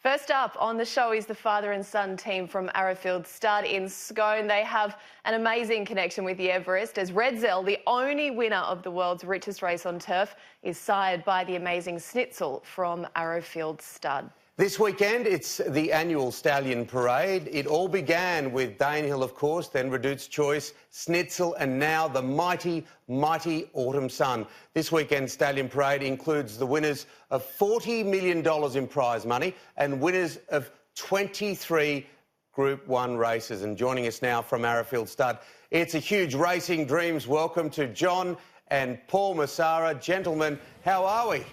First up on the show is the father and son team from Arrowfield Stud in Scone. They have an amazing connection with the Everest, as Redzel, the only winner of the world's richest race on turf, is sired by the amazing Schnitzel from Arrowfield Stud. This weekend, it's the annual Stallion Parade. It all began with Danehill, of course, then Redoute's Choice, Snitzel, and now the mighty, mighty Autumn Sun. This weekend's Stallion Parade includes the winners of $40 million in prize money and winners of 23 Group 1 races. And joining us now from Arrowfield Stud, it's a huge Racing Dreams welcome to John and Paul Massara. Gentlemen, how are we?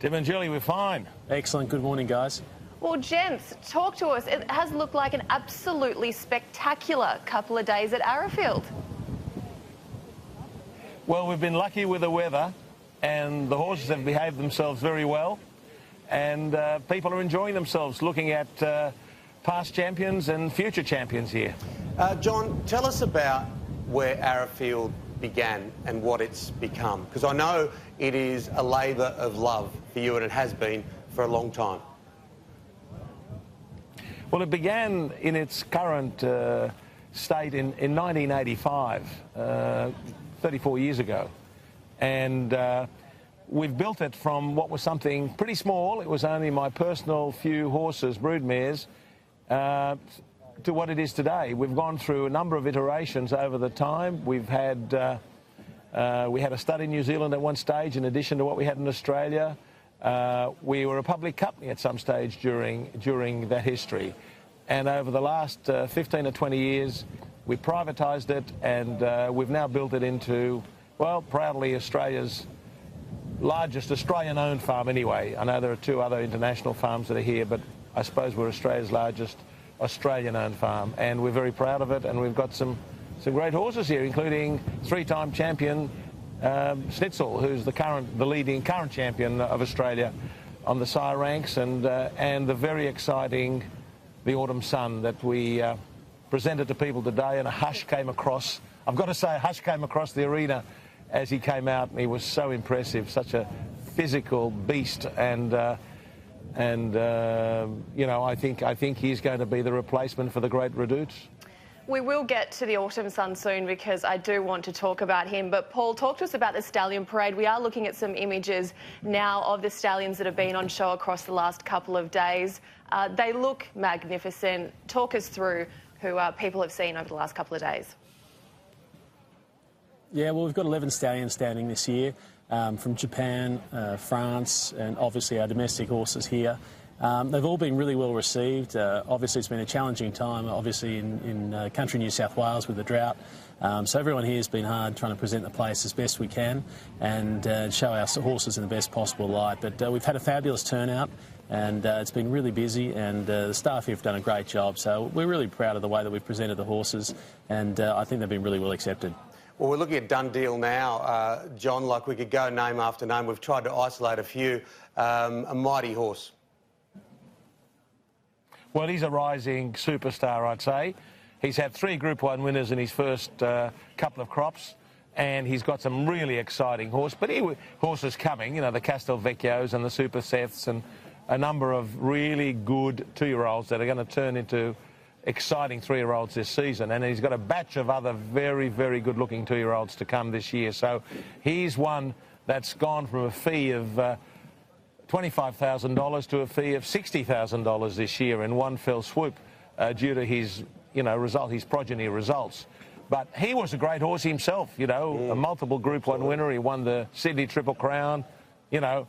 Tim and Julie, we're fine. Excellent. Good morning, guys. Well, gents, talk to us. It has looked like an absolutely spectacular couple of days at Arrowfield. Well, we've been lucky with the weather and the horses have behaved themselves very well, and people are enjoying themselves looking at past champions and future champions here. John, tell us about where Arrowfield began and what it's become, because I know it is a labour of love for you, and it has been for a long time. Well, it began in its current state in 1985, 34 years ago, and we've built it from what was something pretty small. It was only my personal few horses, broodmares, to what it is today. We've gone through a number of iterations over the time. We've had we had a stud in New Zealand at one stage, in addition to what we had in Australia. We were a public company at some stage during that history, and over the last 15 or 20 years, we privatised it, and we've now built it into, well, proudly Australia's largest Australian-owned farm. Anyway, I know there are two other international farms that are here, but I suppose we're Australia's largest Australian-owned farm, and we're very proud of it. And we've got some great horses here, including three-time champion Schnitzel, who's the leading current champion of Australia on the sire ranks, and the very exciting the Autumn Sun that we presented to people today. And a hush came across. I've got to say, a hush came across the arena as he came out, and he was so impressive, such a physical beast, and you know, I think he's going to be the replacement for the great Redoute. We will get to the Autumn Sun soon, because I do want to talk about him. But Paul, talk to us about the Stallion Parade. We are looking at some images now of the stallions that have been on show across the last couple of days. They look magnificent. Talk us through who people have seen over the last couple of days. Yeah, well, we've got 11 stallions standing this year, from Japan, France, and obviously our domestic horses here. They've all been really well received. Obviously, it's been a challenging time, obviously, in country New South Wales with the drought. So everyone here has been hard trying to present the place as best we can and show our horses in the best possible light. But we've had a fabulous turnout, and it's been really busy, and the staff here have done a great job. So we're really proud of the way that we've presented the horses, and I think they've been really well accepted. Well, we're looking at Done Deal now, John. Like, we could go name after name. We've tried to isolate a few. A mighty horse. Well, he's a rising superstar, I'd say. He's had 3 Group 1 winners in his first couple of crops, and he's got some really exciting horses coming, you know, the Castelvecchios and the Super Seths, and a number of really good 2-year-olds that are going to turn into exciting 3-year-olds this season. And he's got a batch of other very, very good-looking 2-year-olds to come this year. So he's one that's gone from a fee of $25,000 to a fee of $60,000 this year in one fell swoop, due to his, his progeny results. But he was a great horse himself, you know, a multiple Group 1 winner. He won the Sydney Triple Crown, you know,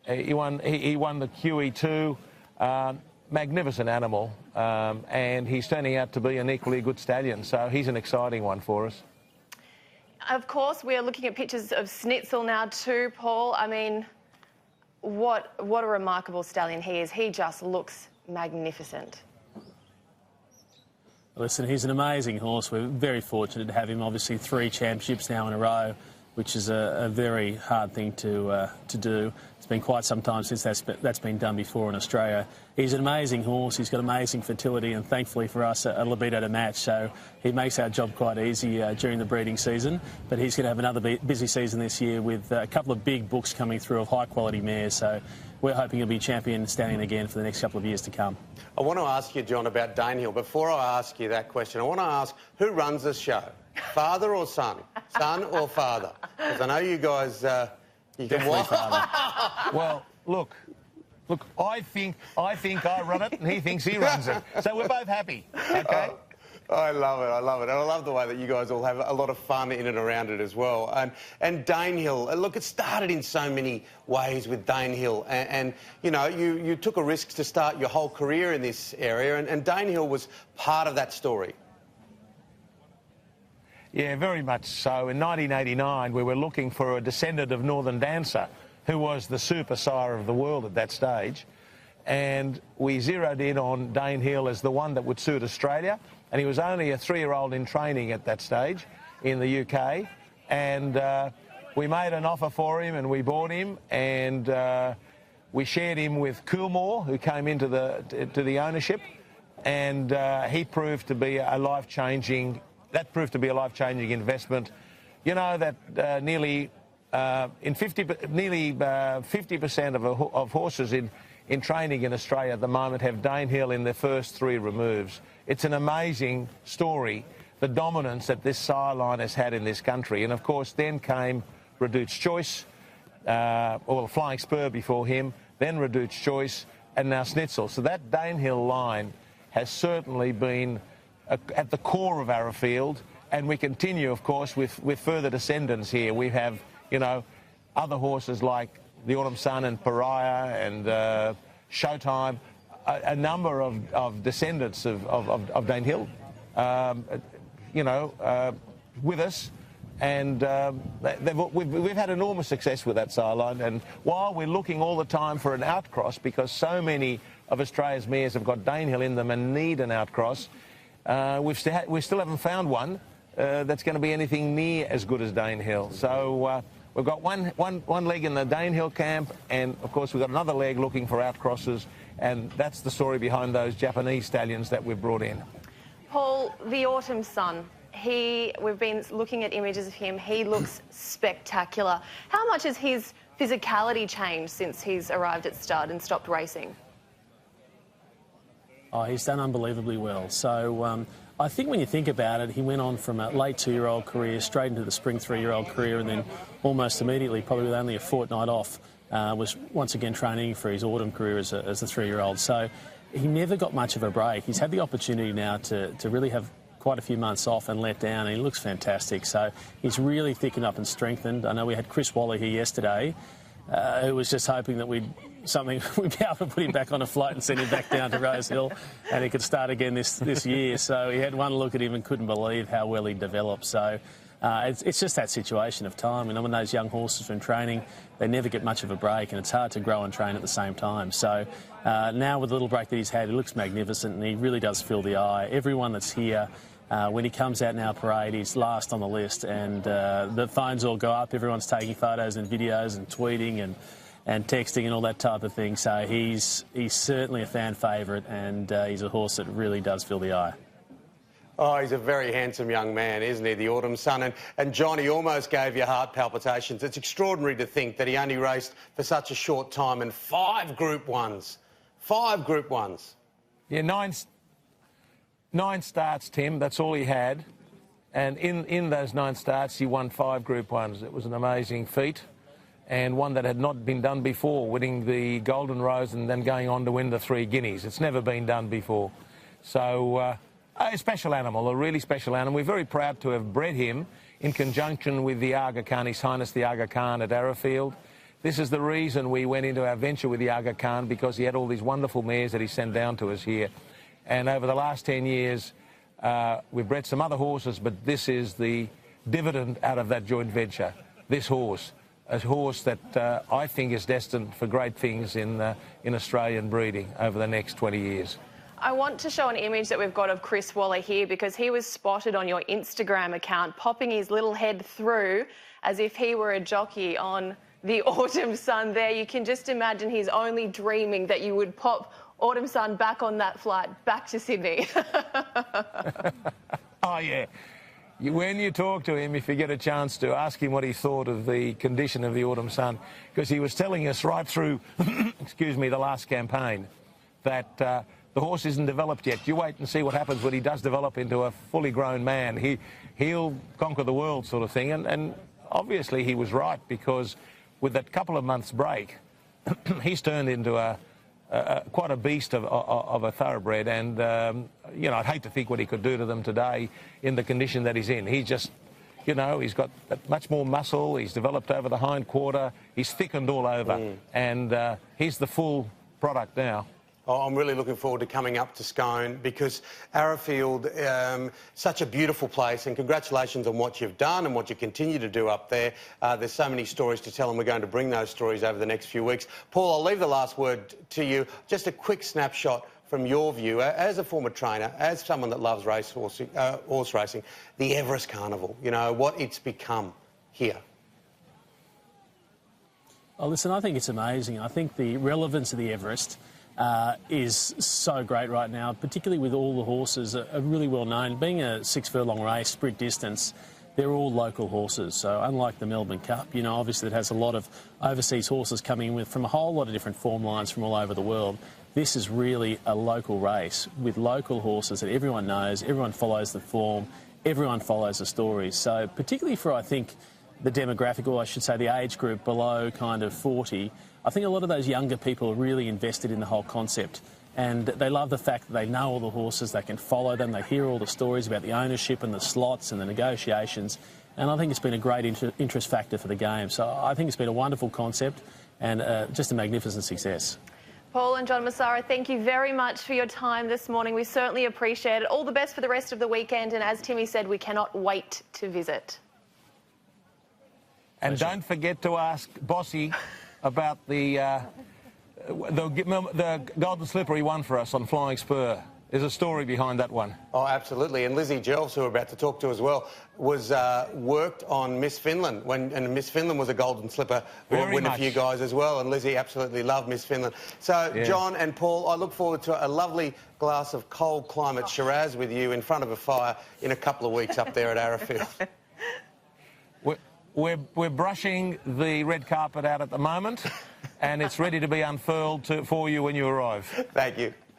he won the QE2. Magnificent animal, and he's turning out to be an equally good stallion, so he's an exciting one for us. Of course, we are looking at pictures of Snitzel now too, Paul. I mean, what a remarkable stallion he is. He just looks magnificent. Listen, he's an amazing horse. We're very fortunate to have him. Obviously, 3 championships now in a row. which is a very hard thing to do. It's been quite some time since that's been done before in Australia. He's an amazing horse. He's got amazing fertility, and thankfully for us, a libido to match. So he makes our job quite easy during the breeding season. But he's going to have another busy season this year with a couple of big books coming through of high-quality mares. So we're hoping he'll be champion Stallion again for the next couple of years to come. I want to ask you, John, about Danehill. Before I ask you that question, I want to ask, who runs this show? Father or son? Son or father? Because I know you guys... you can Definitely father. Well, look, I think I run it and he thinks he runs it. So we're both happy, OK? I love it, I love it. And I love the way that you guys all have a lot of fun in and around it as well. And Danehill, look, it started in so many ways with Danehill. And you know, you took a risk to start your whole career in this area, and Danehill was part of that story. Yeah, very much so. In 1989, we were looking for a descendant of Northern Dancer, who was the super sire of the world at that stage. And we zeroed in on Danehill as the one that would suit Australia. And he was only a 3-year-old in training at that stage in the UK. And we made an offer for him and we bought him. And we shared him with Coolmore, who came into the ownership. And he proved to be a life-changing... That proved to be a life-changing investment. You know that nearly 50% of horses in training in Australia at the moment have Danehill in their first 3 removes. It's an amazing story, the dominance that this sire line has had in this country. And of course, then came Reduced Choice, or Flying Spur before him, then Reduced Choice, and now Snitzel. So that Danehill line has certainly been at the core of Arrowfield, and we continue, of course, with further descendants here. We have, you know, other horses like the Autumn Sun and Pariah and Showtime, a number of descendants of Danehill, you know, with us. And we've had enormous success with that sire line. And while we're looking all the time for an outcross, because so many of Australia's mares have got Danehill in them and need an outcross, we still haven't found one that's going to be anything near as good as Danehill. So we've got one leg in the Danehill camp, and of course we've got another leg looking for outcrosses, and that's the story behind those Japanese stallions that we've brought in. Paul, the Autumn Sun, we've been looking at images of him. He looks spectacular. How much has his physicality changed since he's arrived at stud and stopped racing? Oh, he's done unbelievably well. So I think when you think about it, he went on from a late 2-year-old career straight into the spring 3-year-old career, and then almost immediately, probably with only a fortnight off, was once again training for his autumn career as a 3-year-old. So he never got much of a break. He's had the opportunity now to really have quite a few months off and let down, and he looks fantastic. So he's really thickened up and strengthened. I know we had Chris Walla here yesterday, who was just hoping that we'd be able to put him back on a flight and send him back down to Rose Hill, and he could start again this year. So he had one look at him and couldn't believe how well he developed. So it's just that situation of time. And when those young horses are in training, they never get much of a break, and it's hard to grow and train at the same time. So now with the little break that he's had, he looks magnificent, and he really does fill the eye. Everyone that's here, when he comes out in our parade, he's last on the list, and the phones all go up. Everyone's taking photos and videos and tweeting and texting and all that type of thing. So he's certainly a fan favourite, and he's a horse that really does fill the eye. Oh, he's a very handsome young man, isn't he, the Autumn Sun? And John, he almost gave you heart palpitations. It's extraordinary to think that he only raced for such a short time, and 5 Group 1s. 5 Group 1s. Yeah, 9 starts, Tim. That's all he had. And in those 9 starts, he won 5 Group 1s. It was an amazing feat, and one that had not been done before, winning the Golden Rose and then going on to win the 3 Guineas. It's never been done before. So a special animal, a really special animal. We're very proud to have bred him in conjunction with the Aga Khan, His Highness the Aga Khan at Arrowfield. This is the reason we went into our venture with the Aga Khan, because he had all these wonderful mares that he sent down to us here. And over the last 10 years, we've bred some other horses, but this is the dividend out of that joint venture. This horse, a horse that I think is destined for great things in Australian breeding over the next 20 years. I want to show an image that we've got of Chris Walla here, because he was spotted on your Instagram account popping his little head through as if he were a jockey on the Autumn Sun there. You can just imagine he's only dreaming that you would pop Autumn Sun back on that flight back to Sydney. Oh, yeah. When you talk to him, if you get a chance to, ask him what he thought of the condition of the Autumn Sun, because he was telling us right through, excuse me, the last campaign, that the horse isn't developed yet. You wait and see what happens when he does develop into a fully grown man. He'll conquer the world, sort of thing. And obviously he was right, because with that couple of months break, he's turned into quite a beast of a thoroughbred, and you know, I'd hate to think what he could do to them today in the condition that he's in. He's just, you know, he's got much more muscle, he's developed over the hind quarter, he's thickened all over, and he's the full product now. Oh, I'm really looking forward to coming up to Scone, because Arrowfield, such a beautiful place, and congratulations on what you've done and what you continue to do up there. There's so many stories to tell, and we're going to bring those stories over the next few weeks. Paul, I'll leave the last word to you. Just a quick snapshot from your view, as a former trainer, as someone that loves horse racing, the Everest Carnival, you know, what it's become here. Oh, listen, I think it's amazing. I think the relevance of the Everest is so great right now, particularly with all the horses are really well known. Being a 6 furlong race, sprint distance, they're all local horses. So unlike the Melbourne Cup, you know, obviously it has a lot of overseas horses coming in with from a whole lot of different form lines from all over the world. This is really a local race with local horses that everyone knows, everyone follows the form, everyone follows the stories. So particularly for, I think, the demographic, or I should say the age group below kind of 40, I think a lot of those younger people are really invested in the whole concept, and they love the fact that they know all the horses, they can follow them, they hear all the stories about the ownership and the slots and the negotiations, and I think it's been a great interest factor for the game. So I think it's been a wonderful concept and just a magnificent success. Paul and John Massara, thank you very much for your time this morning. We certainly appreciate it. All the best for the rest of the weekend, and as Timmy said, we cannot wait to visit. And don't forget to ask Bossy about the golden slipper he won for us on Flying Spur. There's a story behind that one. Oh, absolutely. And Lizzie Jelves, who we're about to talk to as well, was worked on Miss Finland, and Miss Finland was a golden slipper winner for you guys as well. And Lizzie absolutely loved Miss Finland. So, yeah. John and Paul, I look forward to a lovely glass of cold climate Shiraz with you in front of a fire in a couple of weeks up there at Arrowfield. We're brushing the red carpet out at the moment, and it's ready to be unfurled for you when you arrive. Thank you.